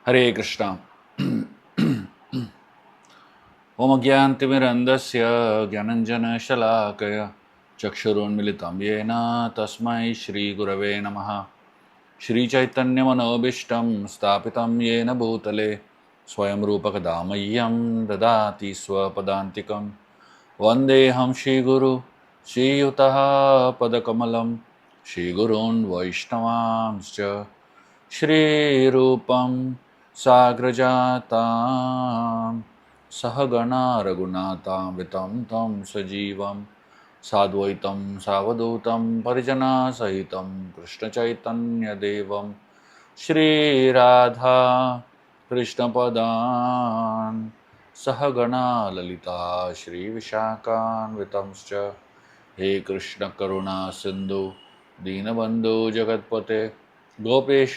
हरे कृष्णा। ओम अज्ञानतिमिरन्धस्य ज्ञानञ्जनशलाकया चक्षुरुन्मिलितं येन तस्मै श्रीगुरवे नमः। श्रीचैतन्यमनोभीष्टं स्थापितं येन भूतले स्वयं रूपकदा मह्यं ददाति स्वपदान्तिकं। वन्देऽहं श्रीगुरु श्रीयुतः पदकमलं श्रीगुरून् वैष्णवांश्च श्रीरूपं साग्रजातां सहगणा रघुनाथान्वितं तं सजीवं साद्वैतं सावधूतं परिजनसहितं कृष्णचैतन्यदेवं श्रीराधा कृष्णपदान् सहगणा ललिता श्रीविशाखान्वितंश्च। हे कृष्ण करुणा सिंधु दीनबंधु जगतपते गोपेश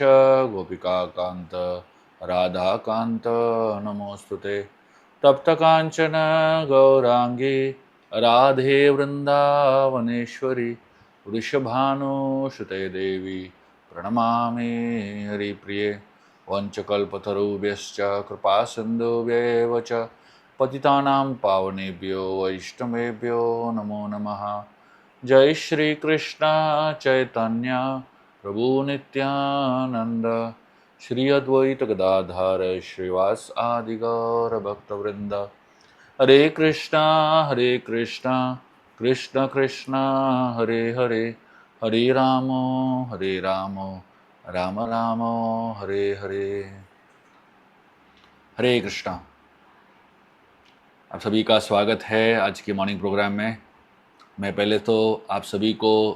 गोपिकाकांत राधाकांत नमोस्तुते। तप्त कांचन गौरांगी राधे वृंदावनेश्वरी वृषभानुसुते देवी प्रणमामि हरिप्रिये। वंशकल्पतरुभ्यश्च कृपा सिन्धुभ्येव च पतितानां पावनेभ्यो वैष्णवेभ्यो नमो नमः। जय श्री कृष्ण चैतन्य प्रभु नित्यानंद श्री अद्वैत गदाधर श्रीवास आदि गौर भक्तवृंद। हरे कृष्णा कृष्ण कृष्णा हरे हरे, हरे राम राम राम हरे हरे। हरे कृष्णा। आप सभी का स्वागत है आज के मॉर्निंग प्रोग्राम में। मैं पहले तो आप सभी को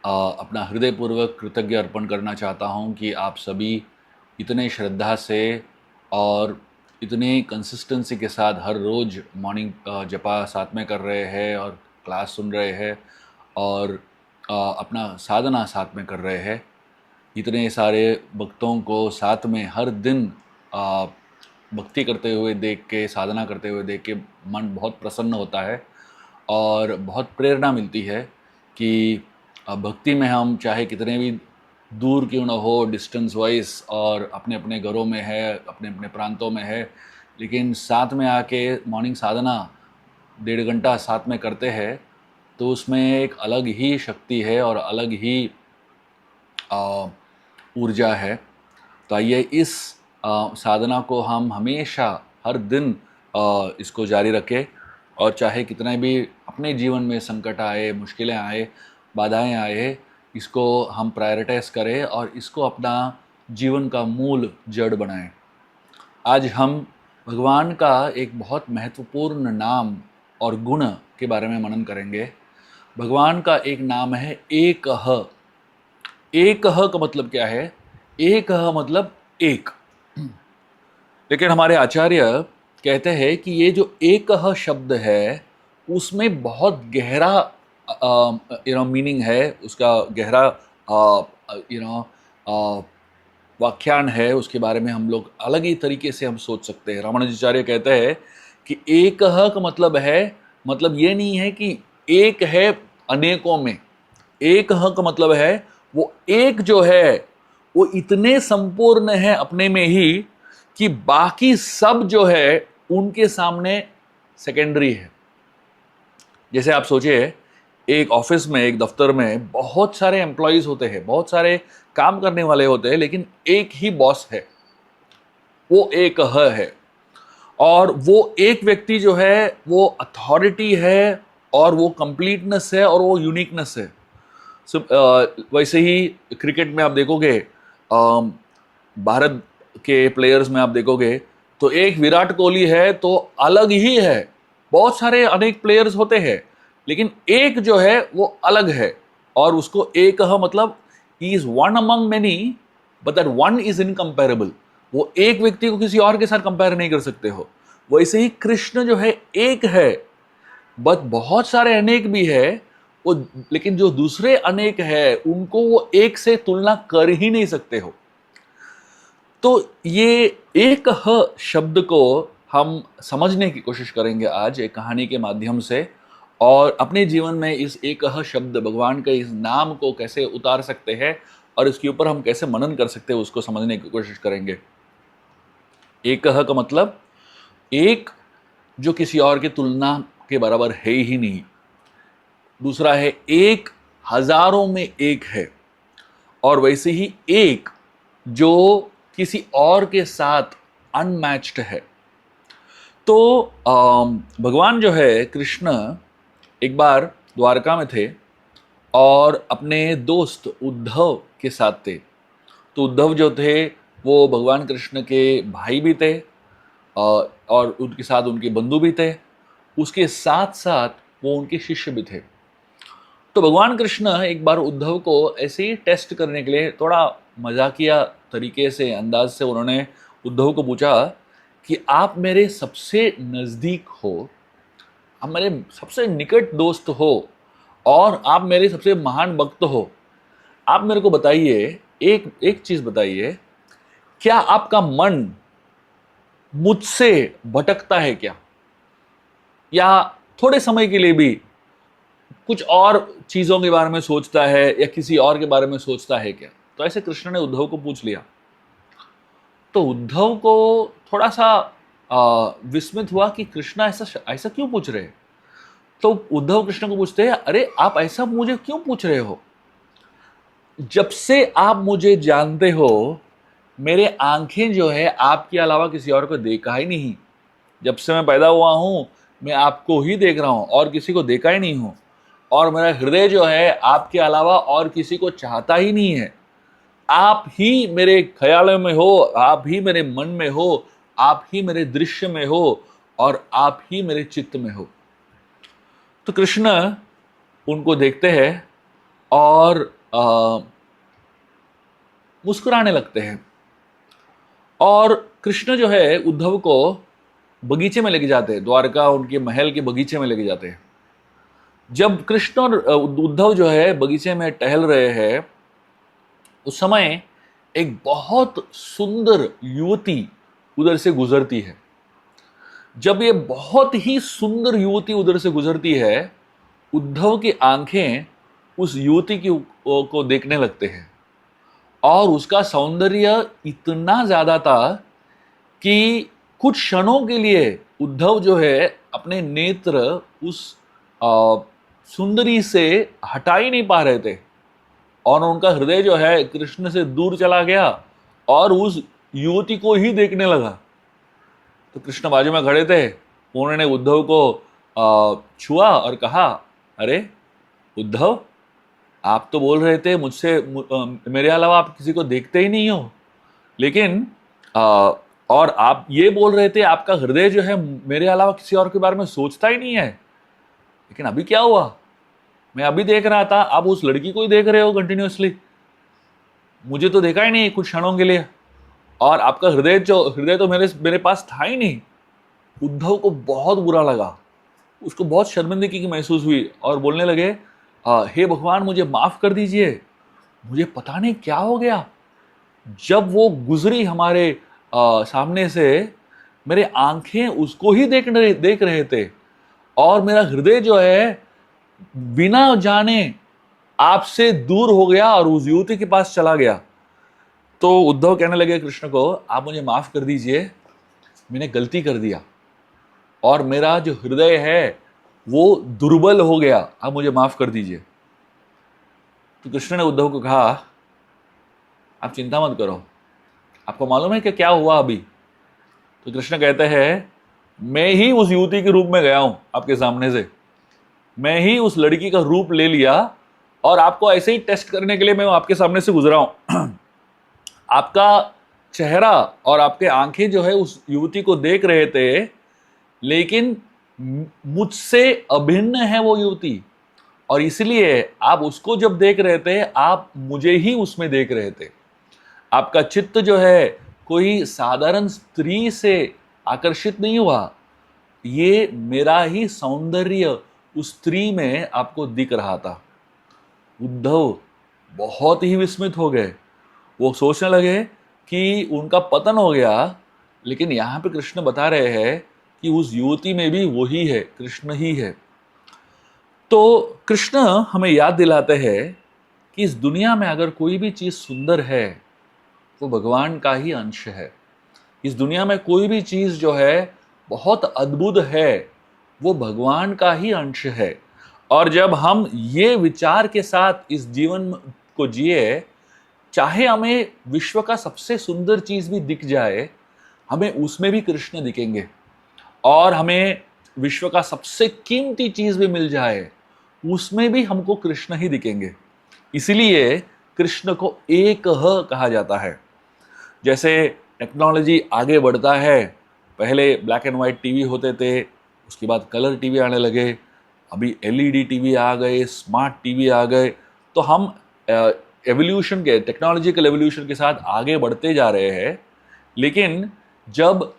अपना हृदयपूर्वक कृतज्ञ अर्पण करना चाहता हूं कि आप सभी इतने श्रद्धा से और इतने कंसिस्टेंसी के साथ हर रोज़ मॉर्निंग जपा साथ में कर रहे हैं और क्लास सुन रहे हैं और अपना साधना साथ में कर रहे हैं। इतने सारे भक्तों को साथ में हर दिन भक्ति करते हुए देख के, साधना करते हुए देख के मन बहुत प्रसन्न होता है और बहुत प्रेरणा मिलती है कि भक्ति में हम चाहे कितने भी दूर क्यों ना हो, डिस्टेंस वाइज, और अपने अपने घरों में है, अपने अपने प्रांतों में है, लेकिन साथ में आके मॉर्निंग साधना 1.5 घंटा साथ में करते हैं तो उसमें एक अलग ही शक्ति है और अलग ही ऊर्जा है। तो आइए इस साधना को हम हमेशा हर दिन इसको जारी रखें और चाहे कितने भी अपने जीवन में संकट आए, मुश्किलें आए, बाधाएं आए, इसको हम प्रायोरिटाइज करें और इसको अपना जीवन का मूल जड़ बनाएं। आज हम भगवान का एक बहुत महत्वपूर्ण नाम और गुण के बारे में मनन करेंगे। भगवान का एक नाम है एकह। एकह का मतलब क्या है? एकह मतलब एक। लेकिन हमारे आचार्य कहते हैं कि ये जो एकह शब्द है उसमें बहुत गहरा मीनिंग है, उसका गहरा व्याख्यान है। उसके बारे में हम लोग अलग ही तरीके से हम सोच सकते हैं। रामानुजाचार्य कहते हैं कि एकह का मतलब है, मतलब ये नहीं है कि एक है अनेकों में। एकह का मतलब है वो एक जो है वो इतने संपूर्ण है अपने में ही कि बाकी सब जो है उनके सामने सेकेंडरी है। जैसे आप सोचिए, एक ऑफिस में, एक दफ्तर में बहुत सारे एम्प्लॉयज होते हैं, बहुत सारे काम करने वाले होते हैं, लेकिन एक ही बॉस है, वो एक है। और वो एक व्यक्ति जो है वो अथॉरिटी है और वो कंप्लीटनेस है और वो यूनिकनेस है। वैसे ही क्रिकेट में आप देखोगे, भारत के प्लेयर्स में आप देखोगे तो एक विराट कोहली है तो अलग ही है। बहुत सारे अनेक प्लेयर्स होते हैं लेकिन एक जो है वो अलग है और उसको एक मतलब ही is one among many but that one is incomparable. वो एक व्यक्ति को किसी और के साथ कंपेयर नहीं कर सकते हो। वैसे ही कृष्ण जो है एक है, बट बहुत सारे अनेक भी है वो, लेकिन जो दूसरे अनेक है उनको वो एक से तुलना कर ही नहीं सकते हो। तो ये एक शब्द को हम समझने की कोशिश करेंगे आज एक कहानी के माध्यम से, और अपने जीवन में इस एक शब्द भगवान के इस नाम को कैसे उतार सकते हैं और इसके ऊपर हम कैसे मनन कर सकते हैं उसको समझने की कोशिश करेंगे। एकह का मतलब एक जो किसी और की तुलना के बराबर है ही नहीं। दूसरा है एक हजारों में एक है, और वैसे ही एक जो किसी और के साथ अनमैच्ड है। तो भगवान जो है कृष्ण एक बार द्वारका में थे और अपने दोस्त उद्धव के साथ थे। तो उद्धव जो थे वो भगवान कृष्ण के भाई भी थे, और उनके साथ उनके बंधु भी थे। उसके साथ साथ वो उनके शिष्य भी थे। तो भगवान कृष्ण एक बार उद्धव को ऐसे ही टेस्ट करने के लिए थोड़ा मजाकिया तरीके से, अंदाज से उन्होंने उद्धव को पूछा कि आप मेरे सबसे नज़दीक हो, आप मेरे सबसे निकट दोस्त हो, और आप मेरे सबसे महान भक्त हो। आप मेरे को बताइए, एक एक चीज़ बताइए, क्या आपका मन मुझसे भटकता है क्या, या थोड़े समय के लिए भी कुछ और चीज़ों के बारे में सोचता है, या किसी और के बारे में सोचता है क्या? तो ऐसे कृष्ण ने उद्धव को पूछ लिया। तो उद्धव को थोड़ा सा विस्मित हुआ कि कृष्ण ऐसा ऐसा क्यों पूछ रहे हैं। तो उद्धव कृष्ण को पूछते हैं, अरे आप ऐसा मुझे क्यों पूछ रहे हो? जब से आप मुझे जानते हो, मेरे आंखें जो है आपके अलावा किसी और को देखा ही नहीं। जब से मैं पैदा हुआ हूं, मैं आपको ही देख रहा हूं और किसी को देखा ही नहीं हूं। और मेरा हृदय जो है आपके अलावा और किसी को चाहता ही नहीं है। आप ही मेरे ख्यालों में हो, आप ही मेरे मन में हो, आप ही मेरे दृश्य में हो, और आप ही मेरे चित्त में हो। तो कृष्ण उनको देखते हैं और मुस्कुराने लगते हैं। और कृष्ण जो है उद्धव को बगीचे में लेके जाते हैं, द्वारका उनके महल के बगीचे में लेके जाते हैं। जब कृष्ण और उद्धव जो है बगीचे में टहल रहे हैं, उस समय एक बहुत सुंदर युवती उधर से गुजरती है। जब ये बहुत ही सुंदर युवती उधर से गुजरती है, उद्धव की आंखें उस युवती की को देखने लगते हैं, और उसका सौंदर्य इतना ज्यादा था कि कुछ क्षणों के लिए उद्धव जो है अपने नेत्र उस सुंदरी से हटा ही नहीं पा रहे थे, और उनका हृदय जो है कृष्ण से दूर चला गया और उस युवती को ही देखने लगा। तो कृष्ण बाजू में खड़े थे, उन्होंने उद्धव को छुआ और कहा, अरे उद्धव, आप तो बोल रहे थे मुझसे मेरे अलावा आप किसी को देखते ही नहीं हो, लेकिन और आप ये बोल रहे थे आपका हृदय जो है मेरे अलावा किसी और के बारे में सोचता ही नहीं है, लेकिन अभी क्या हुआ? मैं अभी देख रहा था आप उस लड़की को ही देख रहे हो कंटिन्यूअसली, मुझे तो देखा ही नहीं कुछ क्षणों के लिए, और आपका हृदय तो मेरे पास था ही नहीं। उद्धव को बहुत बुरा लगा, उसको बहुत शर्मिंदगी की महसूस हुई, और बोलने लगे, हे भगवान मुझे माफ कर दीजिए, मुझे पता नहीं क्या हो गया। जब वो गुजरी हमारे सामने से, मेरे आंखें उसको ही देख रहे थे, और मेरा हृदय जो है बिना जाने आपसे दूर हो गया और उस युवती के पास चला गया। तो उद्धव कहने लगे कृष्ण को, आप मुझे माफ कर दीजिए, मैंने गलती कर दिया, और मेरा जो हृदय है वो दुर्बल हो गया, आप मुझे माफ कर दीजिए। तो कृष्ण ने उद्धव को कहा, आप चिंता मत करो, आपको मालूम है कि क्या हुआ अभी? तो कृष्ण कहते हैं, मैं ही उस युवती के रूप में गया हूं आपके सामने से, मैं ही उस लड़की का रूप ले लिया, और आपको ऐसे ही टेस्ट करने के लिए मैं आपके सामने से गुजरा हूं। आपका चेहरा और आपके आंखें जो है उस युवती को देख रहे थे, लेकिन मुझसे अभिन्न है वो युवती, और इसलिए आप उसको जब देख रहे थे, आप मुझे ही उसमें देख रहे थे। आपका चित्त जो है कोई साधारण स्त्री से आकर्षित नहीं हुआ, ये मेरा ही सौंदर्य उस स्त्री में आपको दिख रहा था। उद्धव बहुत ही विस्मित हो गए, वो सोचने लगे कि उनका पतन हो गया, लेकिन यहाँ पे कृष्ण बता रहे हैं कि उस युवती में भी वही है, कृष्ण ही है। तो कृष्ण हमें याद दिलाते हैं कि इस दुनिया में अगर कोई भी चीज़ सुंदर है, वो भगवान का ही अंश है। इस दुनिया में कोई भी चीज़ जो है बहुत अद्भुत है, वो भगवान का ही अंश है। और जब हम ये विचार के साथ इस जीवन को जिए, चाहे हमें विश्व का सबसे सुंदर चीज़ भी दिख जाए, हमें उसमें भी कृष्ण दिखेंगे। और हमें विश्व का सबसे कीमती चीज़ भी मिल जाए, उसमें भी हमको कृष्ण ही दिखेंगे। इसलिए कृष्ण को एक कहा जाता है। जैसे टेक्नोलॉजी आगे बढ़ता है, पहले ब्लैक एंड वाइट टीवी होते थे, उसके बाद कलर टीवी आने लगे, अभी एलईडी टीवी आ गए, स्मार्ट टीवी आ गए। तो हम एवोल्यूशन के, टेक्नोलॉजिकल एवोल्यूशन के साथ आगे बढ़ते जा रहे हैं। लेकिन जब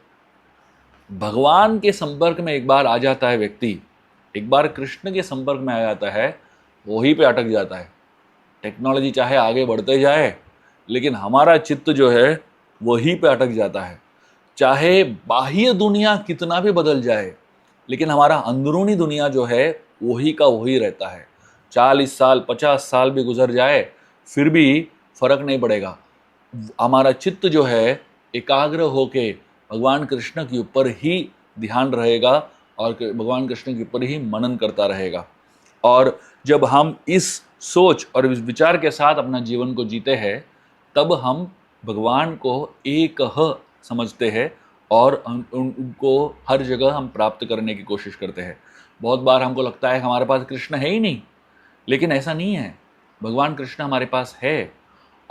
भगवान के संपर्क में एक बार आ जाता है व्यक्ति, एक बार कृष्ण के संपर्क में आ जाता है, वहीं पे अटक जाता है। टेक्नोलॉजी चाहे आगे बढ़ते जाए, लेकिन हमारा चित्त जो है वहीं पे अटक जाता है। चाहे बाह्य दुनिया कितना भी बदल जाए, लेकिन हमारा अंदरूनी दुनिया जो है वही का वही रहता है। 40 साल 50 साल भी गुजर जाए, फिर भी फर्क नहीं पड़ेगा। हमारा चित्त जो है एकाग्र होके भगवान कृष्ण के ऊपर ही ध्यान रहेगा और भगवान कृष्ण के ऊपर ही मनन करता रहेगा। और जब हम इस सोच और इस विचार के साथ अपना जीवन को जीते हैं, तब हम भगवान को एक समझते हैं और उनको हर जगह हम प्राप्त करने की कोशिश करते हैं। बहुत बार हमको लगता है हमारे पास कृष्ण है ही नहीं, लेकिन ऐसा नहीं है। भगवान कृष्ण हमारे पास है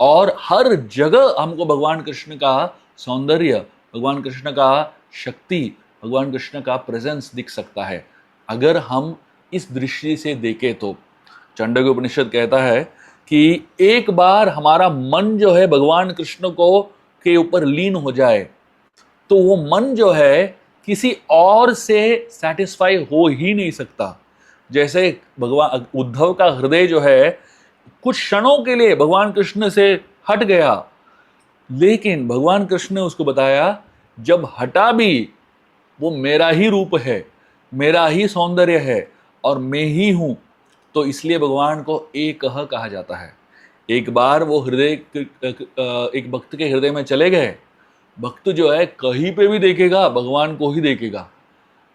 और हर जगह हमको भगवान कृष्ण का सौंदर्य, भगवान कृष्ण का शक्ति, भगवान कृष्ण का प्रेजेंस दिख सकता है, अगर हम इस दृष्टि से देखें तो। चांडक्य उपनिषद कहता है कि एक बार हमारा मन जो है भगवान कृष्ण को के ऊपर लीन हो जाए, तो वो मन जो है किसी और से सेटिस्फाई हो ही नहीं सकता। जैसे भगवान उद्धव का हृदय जो है कुछ क्षणों के लिए भगवान कृष्ण से हट गया, लेकिन भगवान कृष्ण ने उसको बताया, जब हटा भी वो मेरा ही रूप है, मेरा ही सौंदर्य है और मैं ही हूं। तो इसलिए भगवान को एक कहा जाता है। एक बार वो हृदय एक भक्त के हृदय में चले गए, भक्त जो है कहीं पे भी देखेगा भगवान को ही देखेगा।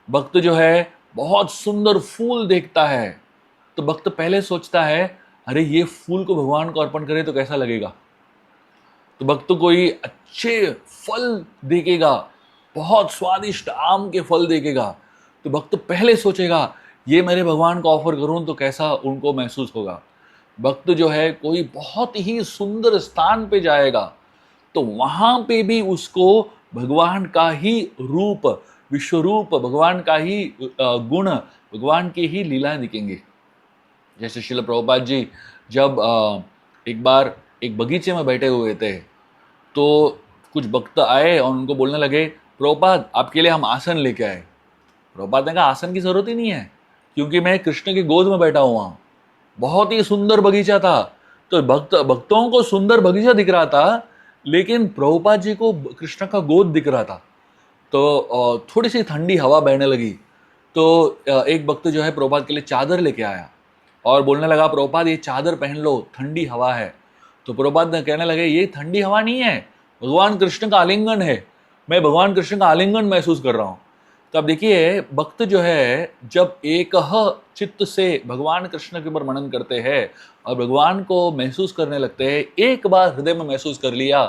भक्त जो है बहुत सुंदर फूल देखता है, तो भक्त पहले सोचता है, अरे ये फूल को भगवान को अर्पण करे तो कैसा लगेगा। तो भक्त कोई अच्छे फल देखेगा, बहुत स्वादिष्ट आम के फल देखेगा, तो भक्त पहले सोचेगा ये मेरे भगवान को ऑफर करूं तो कैसा उनको महसूस होगा। भक्त जो है कोई बहुत ही सुंदर स्थान पे जाएगा, तो वहां पे भी उसको भगवान का ही रूप, विश्वरूप, भगवान का ही गुण, भगवान की ही लीलाएं दिखेंगे। जैसे श्रील प्रभुपाद जी जब एक बार एक बगीचे में बैठे हुए थे, तो कुछ भक्त आए और उनको बोलने लगे, प्रभुपाद आपके लिए हम आसन लेके आए। प्रभुपाद ने कहा, आसन की जरूरत ही नहीं है, क्योंकि मैं कृष्ण की गोद में बैठा हुआ हूँ। बहुत ही सुंदर बगीचा था। तो भक्तों को सुंदर बगीचा दिख रहा था, लेकिन प्रभुपाद जी को कृष्ण का गोद दिख रहा था। तो थोड़ी सी ठंडी हवा बहने लगी, तो एक भक्त जो है प्रभुपाद के लिए चादर लेके आया और बोलने लगा, प्रभुपाद ये चादर पहन लो, ठंडी हवा है। तो प्रभुपाद ने कहने लगे, ये ठंडी हवा नहीं है, भगवान कृष्ण का आलिंगन है, मैं भगवान कृष्ण का आलिंगन महसूस कर रहा हूँ। तो अब देखिए, भक्त जो है जब एक चित्त से भगवान कृष्ण के ऊपर मनन करते हैं और भगवान को महसूस करने लगते हैं, एक बार हृदय में महसूस कर लिया,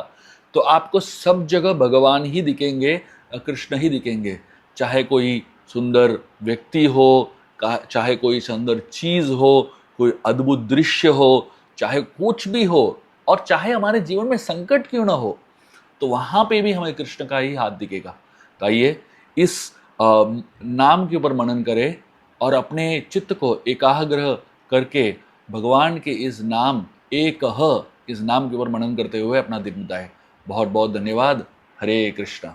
तो आपको सब जगह भगवान ही दिखेंगे, कृष्ण ही दिखेंगे। चाहे कोई सुंदर व्यक्ति हो, चाहे कोई सुंदर चीज हो, कोई अद्भुत दृश्य हो, चाहे कुछ भी हो, और चाहे हमारे जीवन में संकट क्यों ना हो, तो वहां पे भी हमें कृष्ण का ही हाथ दिखेगा। तो आइए इस नाम के ऊपर मनन करें और अपने चित्त को एकाग्र करके भगवान के इस नाम इस नाम के ऊपर मनन करते हुए अपना दिन बिताएं। बहुत बहुत धन्यवाद। हरे कृष्णा।